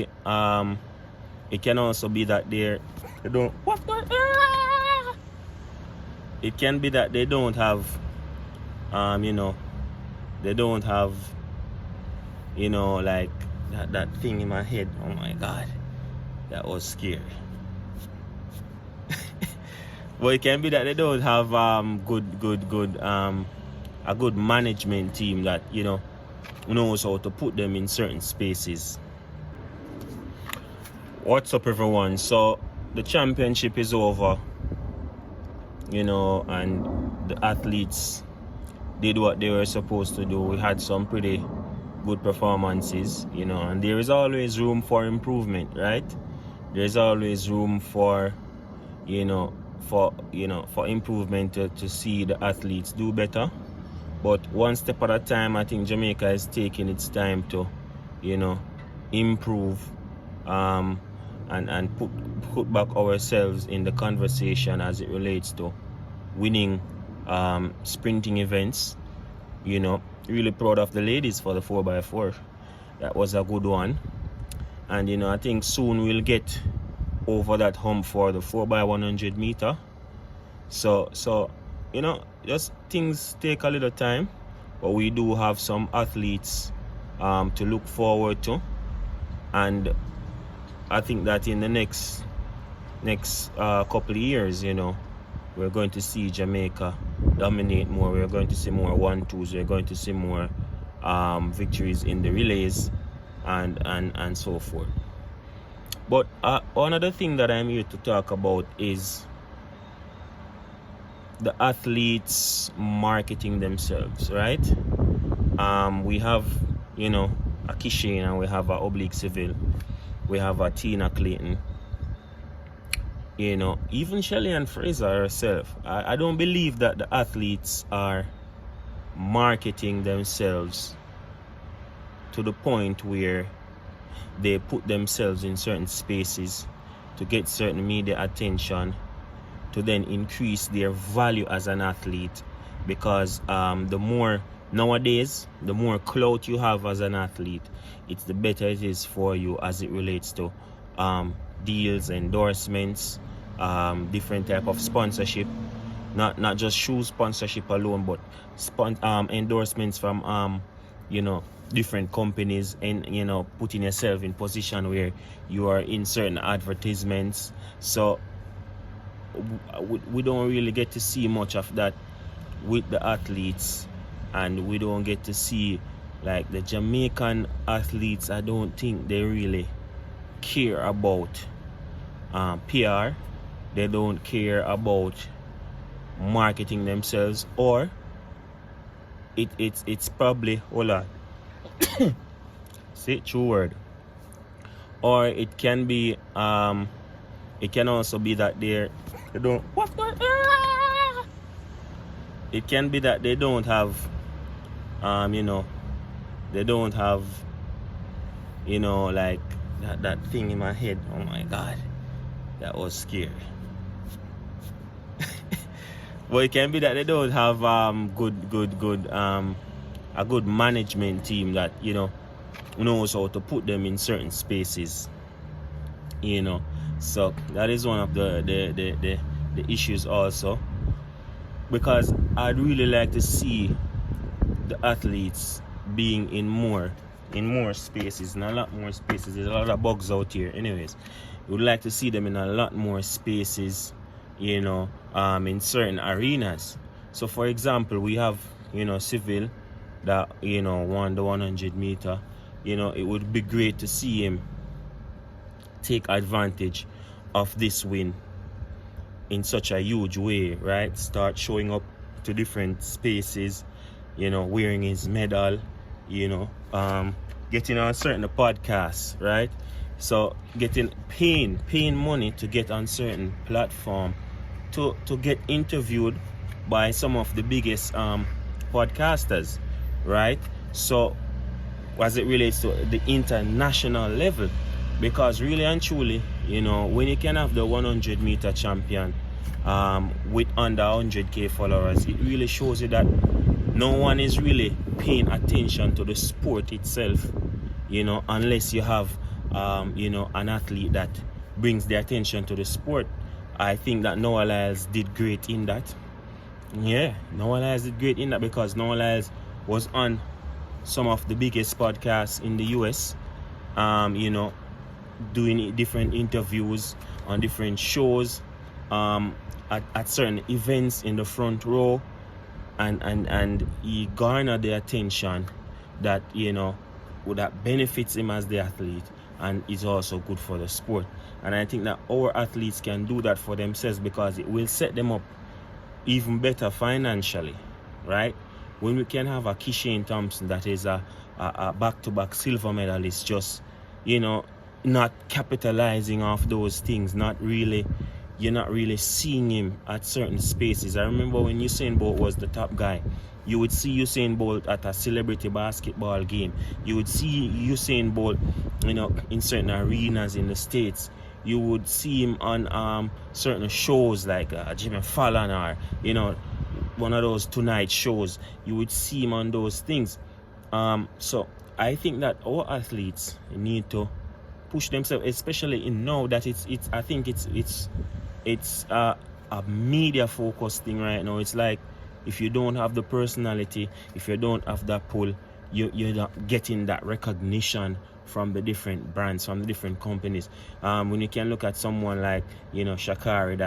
It can also be that they don't. It can be that they don't have, they don't have, like that thing in my head. Oh my God, that was scary. But it can be that they don't have a good management team that knows how to put them in certain spaces. What's up, everyone? So the championship is over, and the athletes did what they were supposed to do. We had some pretty good performances, and there is always room for improvement, right? There's always room for improvement to see the athletes do better. But one step at a time, I think Jamaica is taking its time to improve and put back ourselves in the conversation as it relates to winning sprinting events. Really proud of the ladies for the 4x4. That was a good one. And I think soon we'll get over that hump for the 4x100 meter. So just things take a little time, but we do have some athletes to look forward to, and I think that in the next couple of years, we're going to see Jamaica dominate more. We're going to see more 1-2s. We're going to see more victories in the relays and so forth. But another thing that I'm here to talk about is the athletes marketing themselves, right? We have, a Kishin, and we have a Oblique Civil, we have a Tina Clayton, even Shelly and Fraser herself. I don't believe that the athletes are marketing themselves to the point where they put themselves in certain spaces to get certain media attention, to then increase their value as an athlete. Because the more clout you have as an athlete, it's the better it is for you as it relates to deals, endorsements, different type of sponsorship, not just shoe sponsorship alone, but endorsements from different companies, and putting yourself in position where you are in certain advertisements. So we don't really get to see much of that with the athletes, and we don't get to see, like, the Jamaican athletes. I don't think they really care about PR. They don't care about marketing themselves, or it's probably, hold on, say it true word, or it can be it can also be that they don't. It can be that they don't have they don't have like that thing in my head. Oh my God, that was scary. But it can be that they don't have a good management team that knows how to put them in certain spaces. So that is one of the issues also, because I'd really like to see the athletes being in more spaces, in a lot more spaces. There's a lot of bugs out here anyways. We'd like to see them in a lot more spaces, in certain arenas. So for example, we have Civil that won the 100 meter. It would be great to see him take advantage of this win in such a huge way, right? Start showing up to different spaces, wearing his medal, getting on certain podcasts, right? So paying money to get on certain platform, to get interviewed by some of the biggest podcasters, right? So as it relates to the international level, because really and truly, when you can have the 100 meter champion with under 100k followers, it really shows you that no one is really paying attention to the sport itself, unless you have an athlete that brings the attention to the sport. I think that Noah Lyles did great in that. Yeah, Noah Lyles did great in that because Noah Lyles was on some of the biggest podcasts in the US, doing different interviews on different shows, at certain events in the front row, and he garnered the attention that that benefits him as the athlete and is also good for the sport. And I think that our athletes can do that for themselves because it will set them up even better financially, right? When we can have a Kishane Thompson that is a back-to-back silver medalist, just not capitalizing off those things, you're not really seeing him at certain spaces. I remember when Usain Bolt was the top guy, you would see Usain Bolt at a celebrity basketball game. You would see Usain Bolt, in certain arenas in the States. You would see him on certain shows like Jimmy Fallon or, one of those Tonight shows. You would see him on those things. So I think that our athletes need to push themselves, especially in now that I think it's a media focused thing right now. It's like if you don't have the personality, if you don't have that pull, you're not getting that recognition from the different brands, from the different companies. When you can look at someone like Sha'Carri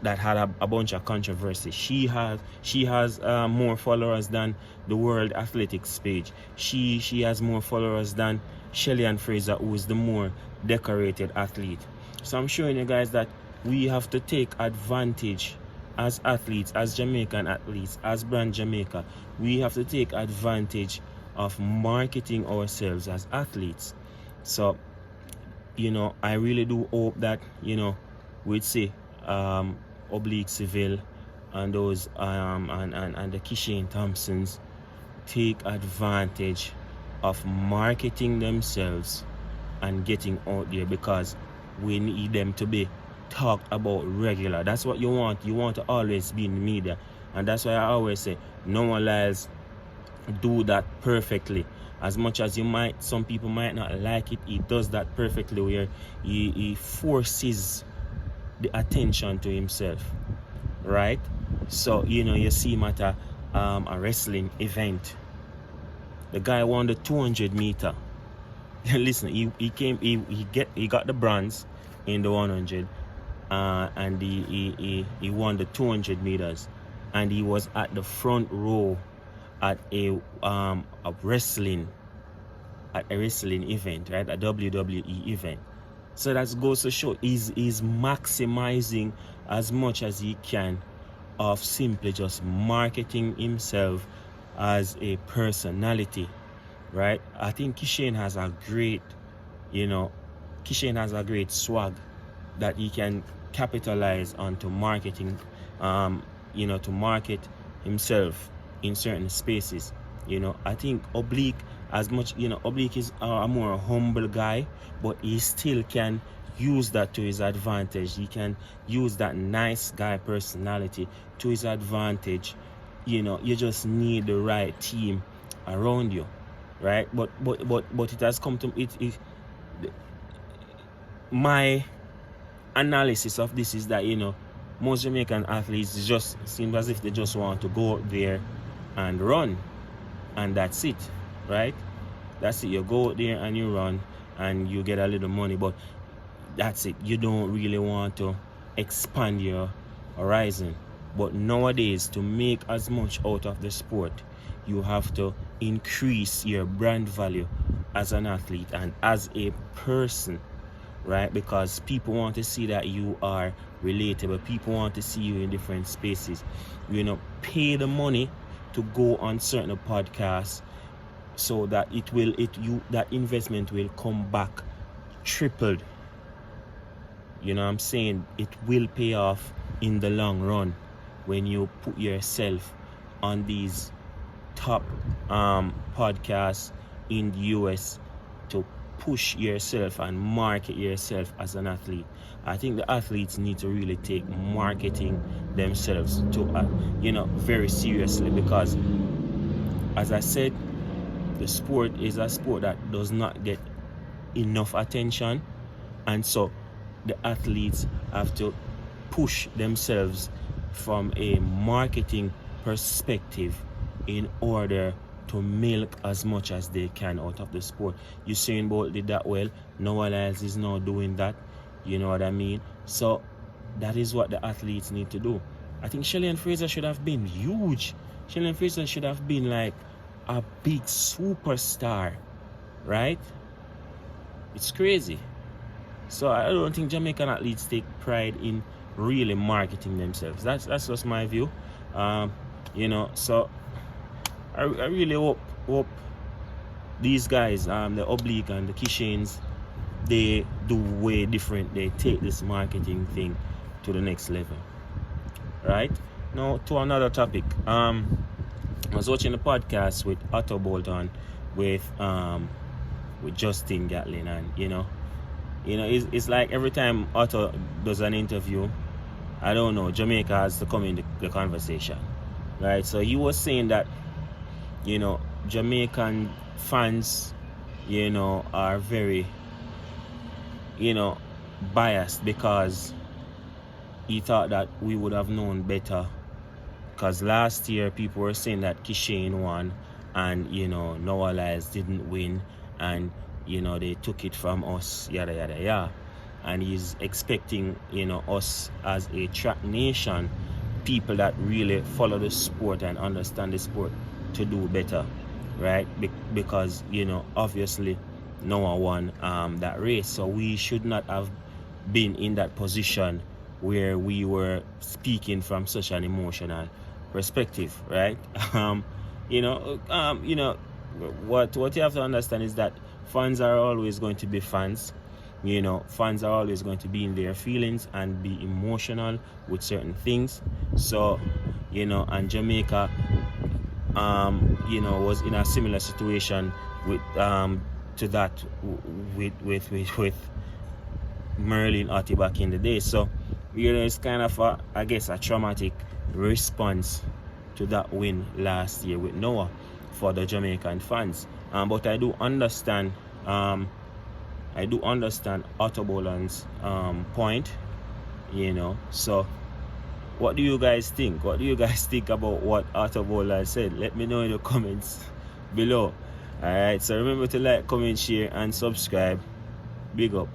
that had a bunch of controversy. She has more followers than the World Athletics page. She has more followers than Shelly-Ann Fraser, who is the more decorated athlete. So I'm showing you guys that we have to take advantage as athletes, as Jamaican athletes, as brand Jamaica. We have to take advantage of marketing ourselves as athletes. So I really do hope that we'd say Oblique Seville and those and the Kishane Thompsons take advantage of marketing themselves and getting out there, because we need them to be talked about regular. That's what you want. You want to always be in the media, and that's why I always say Noah Lyles do that perfectly. As much as some people might not like it, he does that perfectly, where he forces the attention to himself, right? So you see him at a wrestling event. The guy won the 200 meter. Listen, he got the bronze in the 100, and he won the 200 meters, and he was at the front row at a wrestling event, right? A WWE event. So that goes to show he's maximizing as much as he can of simply just marketing himself as a personality, right? I think Kishane has a great swag that he can capitalize onto marketing, to market himself in certain spaces. I think Oblique, as much, Oblique is a more humble guy, but he still can use that to his advantage. He can use that nice guy personality to his advantage. You just need the right team around you, right? But it has come to it. My analysis of this is that most Jamaican athletes just seem as if they just want to go out there and run, and that's it, right? That's it. You go out there and you run and you get a little money, but that's it. You don't really want to expand your horizon. But nowadays, to make as much out of the sport, you have to increase your brand value as an athlete and as a person, right? Because people want to see that you are relatable. People want to see you in different spaces. Pay the money to go on certain podcasts, so that that investment will come back tripled. I'm saying it will pay off in the long run when you put yourself on these top podcasts in the US to push yourself and market yourself as an athlete. I think the athletes need to really take marketing themselves to very seriously, because as I said, the sport is a sport that does not get enough attention, and so the athletes have to push themselves from a marketing perspective in order to milk as much as they can out of the sport. Usain Bolt did that well. Noah Lyles is now doing that. You know what I mean? So that is what the athletes need to do. I think Shelly Fraser should have been huge. Shelly Fraser should have been like a big superstar, right? It's crazy. So I don't think Jamaican athletes take pride in really marketing themselves. That's just my view. You know, so I really hope these guys, the Oblique and the Kishanes, they do way different. They take this marketing thing to the next level. Right? Now to another topic. I was watching the podcast with Ato Boldon with Justin Gatlin, and you know, it's like every time Otto does an interview, I don't know, Jamaica has to come in the conversation, right? So he was saying that, you know, Jamaican fans, you know, are very, you know, biased because he thought that we would have known better. Because last year people were saying that Kishane won and, you know, Noah Lyles didn't win, and you know, they took it from us, yada yada yada. And he's expecting, you know, us as a track nation, people that really follow the sport and understand the sport, to do better, right? Because, you know, obviously Noah won that race, so we should not have been in that position where we were speaking from such an emotional perspective, right? You know, what you have to understand is that fans are always going to be fans. You know, fans are always going to be in their feelings and be emotional with certain things. So, you know, and Jamaica, you know, was in a similar situation with to that with Merlin Otti back in the day. So, you know, it's kind of I guess a traumatic response to that win last year with Noah for the Jamaican fans. But I do understand Ato Boldon's point, you know. So what do you guys think? What do you guys think about what Ato Boldon said? Let me know in the comments below. Alright, so remember to like, comment, share and subscribe. Big up.